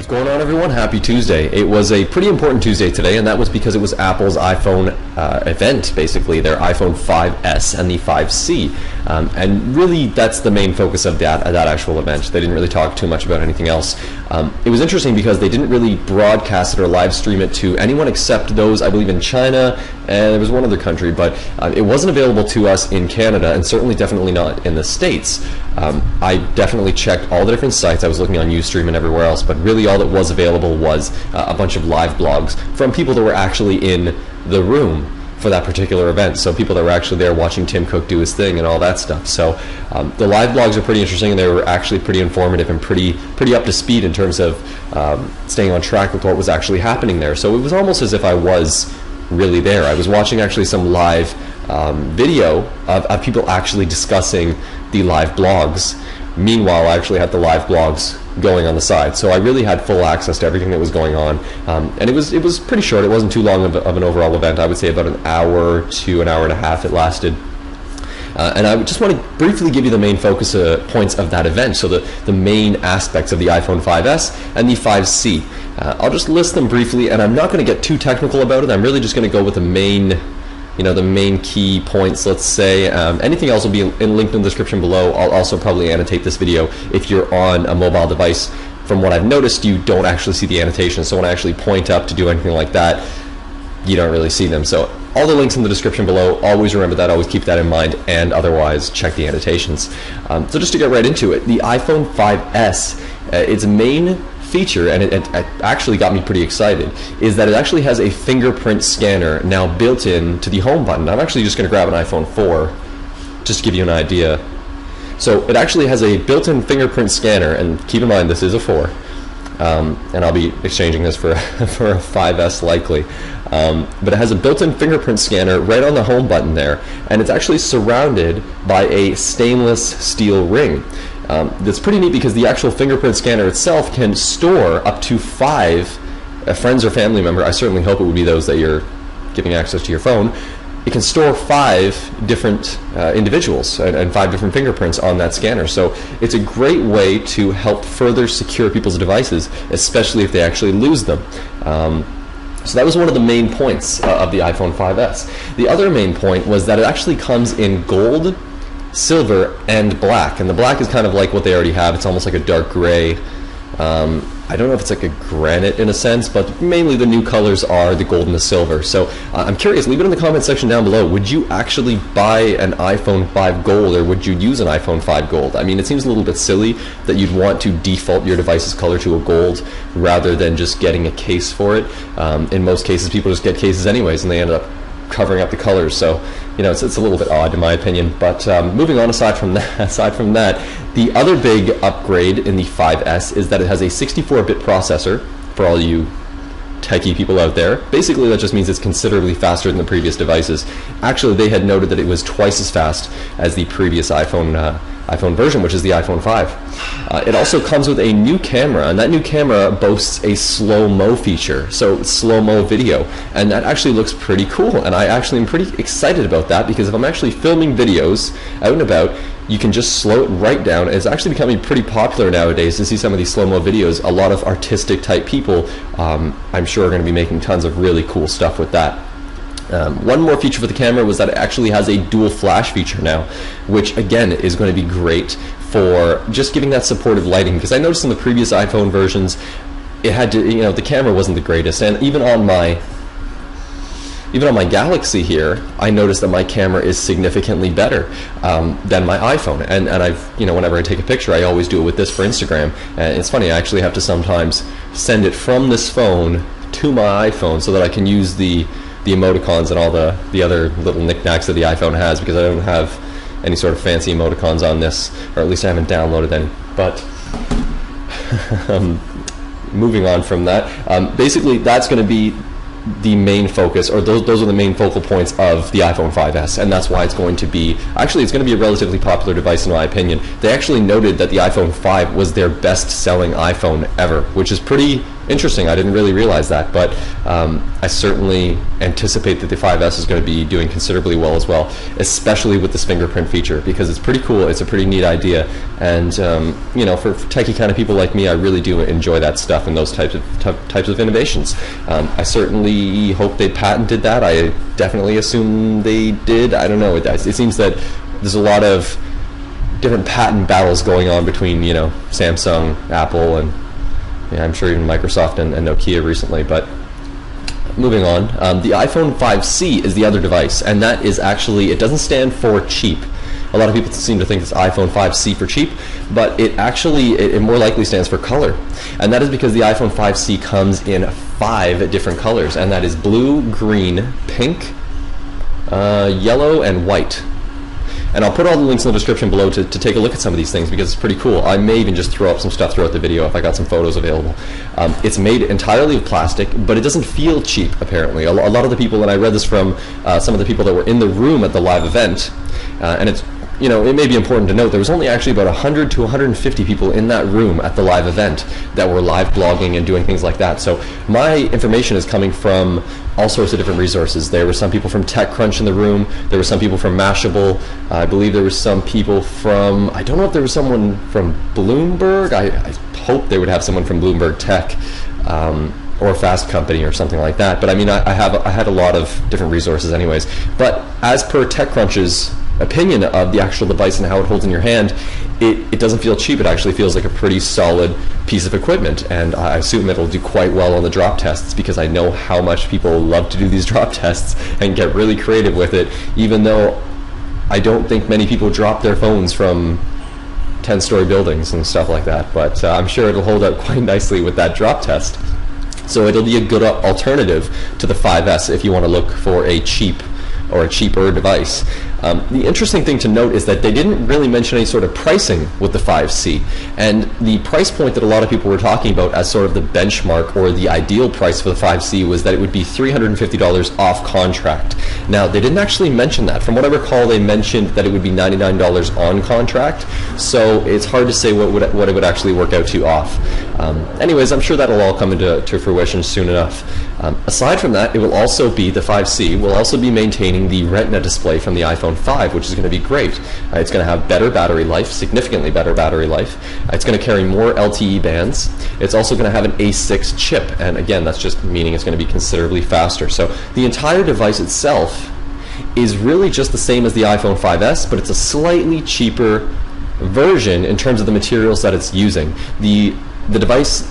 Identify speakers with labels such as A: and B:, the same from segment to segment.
A: What's going on, everyone? Happy Tuesday. It was a pretty important Tuesday today, and that was because it was Apple's iPhone event, basically, their iPhone 5S and the 5C. And really, that's the main focus of that actual event. They didn't really talk too much about anything else. It was interesting because they didn't really broadcast it or live stream it to anyone except those, I believe, in China, and there was one other country, but it wasn't available to us in Canada, and certainly definitely not in the States. I definitely checked all the different sites. I was looking on Ustream and everywhere else, but really all that was available was a bunch of live blogs from people that were actually in the room for that particular event. So people that were actually there watching Tim Cook do his thing and all that stuff. So the live blogs are pretty interesting, and they were actually pretty informative and pretty up to speed in terms of staying on track with what was actually happening there. So it was almost as if I was really there. I was watching actually some live video of people actually discussing the live blogs. Meanwhile, I actually had the live blogs going on the side, so I really had full access to everything that was going on, and it was pretty short. It wasn't too long of an overall event. I would say about an hour to an hour and a half it lasted. And I just want to briefly give you the main focus points of that event, so the main aspects of the iPhone 5S and the 5C. I'll just list them briefly, and I'm not going to get too technical about it. I'm really just going to go with the main key points, let's say. Anything else will be linked in the description below. I'll also probably annotate this video if you're on a mobile device. From what I've noticed, you don't actually see the annotations, so when I actually point up to do anything like that, you don't really see them. So all the links in the description below, always remember that, always keep that in mind, and otherwise check the annotations. So just to get right into it, the iPhone 5S, its main feature, and it actually got me pretty excited, is that it actually has a fingerprint scanner now built in to the home button. I'm actually just going to grab an iPhone 4 just to give you an idea. So it actually has a built-in fingerprint scanner, and keep in mind this is a 4, and I'll be exchanging this for a 5S likely, but it has a built-in fingerprint scanner right on the home button there, and it's actually surrounded by a stainless steel ring. That's pretty neat because the actual fingerprint scanner itself can store up to 5 friends or family member. I certainly hope it would be those that you're giving access to your phone. It can store 5 different individuals and 5 different fingerprints on that scanner. So it's a great way to help further secure people's devices, especially if they actually lose them. So that was one of the main points of the iPhone 5S. The other main point was that it actually comes in gold, silver, and black, and the black is kind of like what they already have. It's almost like a dark gray. I don't know if it's like a granite in a sense, but mainly the new colors are the gold and the silver. So I'm curious, leave it in the comment section down below. Would you actually buy an iPhone 5 Gold, or would you use an iPhone 5 Gold? I mean, it seems a little bit silly that you'd want to default your device's color to a gold rather than just getting a case for it. In most cases, people just get cases anyways, and they end up covering up the colors. So it's a little bit odd in my opinion. But moving on, aside from that, the other big upgrade in the 5S is that it has a 64-bit processor for all you techie people out there. Basically, that just means it's considerably faster than the previous devices. Actually, they had noted that it was twice as fast as the previous iPhone version, which is the iPhone 5. It also comes with a new camera, and that new camera boasts a slow-mo feature, so slow-mo video, and that actually looks pretty cool, and I actually am pretty excited about that, because if I'm actually filming videos out and about, you can just slow it right down. It's actually becoming pretty popular nowadays to see some of these slow-mo videos. A lot of artistic type people, I'm sure, are going to be making tons of really cool stuff with that. One more feature for the camera was that it actually has a dual flash feature now, which again is going to be great for just giving that supportive lighting, because I noticed in the previous iPhone versions it had to, the camera wasn't the greatest, and even on my Galaxy here, I noticed that my camera is significantly better than my iPhone, and I've, whenever I take a picture, I always do it with this for Instagram, and it's funny, I actually have to sometimes send it from this phone to my iPhone so that I can use the emoticons and all the other little knickknacks that the iPhone has, because I don't have any sort of fancy emoticons on this, or at least I haven't downloaded them. But moving on from that, basically that's going to be the main focus, or those are the main focal points of the iPhone 5S, and that's why it's going to be a relatively popular device in my opinion. They actually noted that the iPhone 5 was their best-selling iPhone ever, which is pretty Interesting. I didn't really realize that, but I certainly anticipate that the 5S is going to be doing considerably well as well, especially with this fingerprint feature, because it's pretty cool. It's a pretty neat idea, and you know, for techie kind of people like me, I really do enjoy that stuff and those types of innovations. I certainly hope they patented that. I definitely assume they did. I don't know. It seems that there's a lot of different patent battles going on between, you know, Samsung, Apple, and yeah, I'm sure even Microsoft and Nokia recently. But moving on, the iPhone 5C is the other device, and that is actually, it doesn't stand for cheap. A lot of people seem to think it's iPhone 5C for cheap, but it actually, it more likely stands for color. And that is because the iPhone 5C comes in 5 different colors, and that is blue, green, pink, yellow, and white. And I'll put all the links in the description below to take a look at some of these things, because it's pretty cool. I may even just throw up some stuff throughout the video if I got some photos available. It's made entirely of plastic, but it doesn't feel cheap, apparently. A lot of the people, and I read this from some of the people that were in the room at the live event, and it's, you know, it may be important to note there was only actually about 100 to 150 people in that room at the live event that were live blogging and doing things like that. So my information is coming from all sorts of different resources. There were some people from TechCrunch in the room. There were some people from Mashable. I believe there were some people from, I don't know if there was someone from Bloomberg. I hope they would have someone from Bloomberg Tech, or Fast Company or something like that. But I mean, I had a lot of different resources anyways. But as per TechCrunch's opinion of the actual device and how it holds in your hand, it doesn't feel cheap. It actually feels like a pretty solid piece of equipment, and I assume it'll do quite well on the drop tests, because I know how much people love to do these drop tests and get really creative with it, even though I don't think many people drop their phones from 10-story buildings and stuff like that. But I'm sure it'll hold up quite nicely with that drop test. So it'll be a good alternative to the 5S if you want to look for a cheap or a cheaper device. The interesting thing to note is that they didn't really mention any sort of pricing with the 5C, and the price point that a lot of people were talking about as sort of the benchmark or the ideal price for the 5C was that it would be $350 off contract. Now, they didn't actually mention that. From what I recall, they mentioned that it would be $99 on contract, so it's hard to say what it would actually work out to off. Anyways, I'm sure that'll all come into fruition soon enough. Aside from that, it will also be, the 5C will also be maintaining the Retina display from the iPhone 5, which is going to be great. It's going to have better battery life, significantly better battery life. It's going to carry more LTE bands. It's also going to have an A6 chip, and again, that's just meaning it's going to be considerably faster. So the entire device itself is really just the same as the iPhone 5S, but it's a slightly cheaper version in terms of the materials that it's using. The device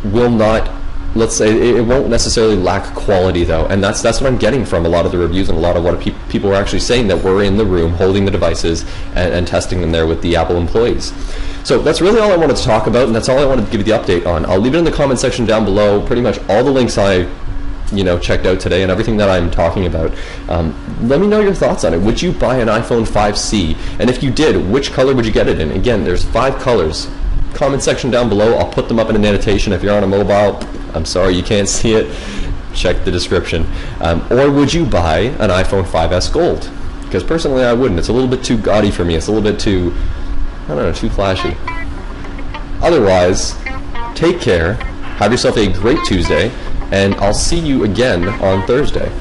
A: will not, let's say, it won't necessarily lack quality though, and that's what I'm getting from a lot of the reviews and a lot of what people are actually saying that were in the room holding the devices and testing them there with the Apple employees. So that's really all I wanted to talk about, and that's all I wanted to give you the update on. I'll leave it in the comment section down below, pretty much all the links I checked out today and everything that I'm talking about. Let me know your thoughts on it. Would you buy an iPhone 5C? And if you did, which color would you get it in? Again, there's 5 colors. Comment section down below. I'll put them up in an annotation. If you're on a mobile, I'm sorry you can't see it. Check the description. Or would you buy an iPhone 5S Gold? Because personally I wouldn't. It's a little bit too gaudy for me. It's a little bit too, I don't know, too flashy. Otherwise, take care. Have yourself a great Tuesday, and I'll see you again on Thursday.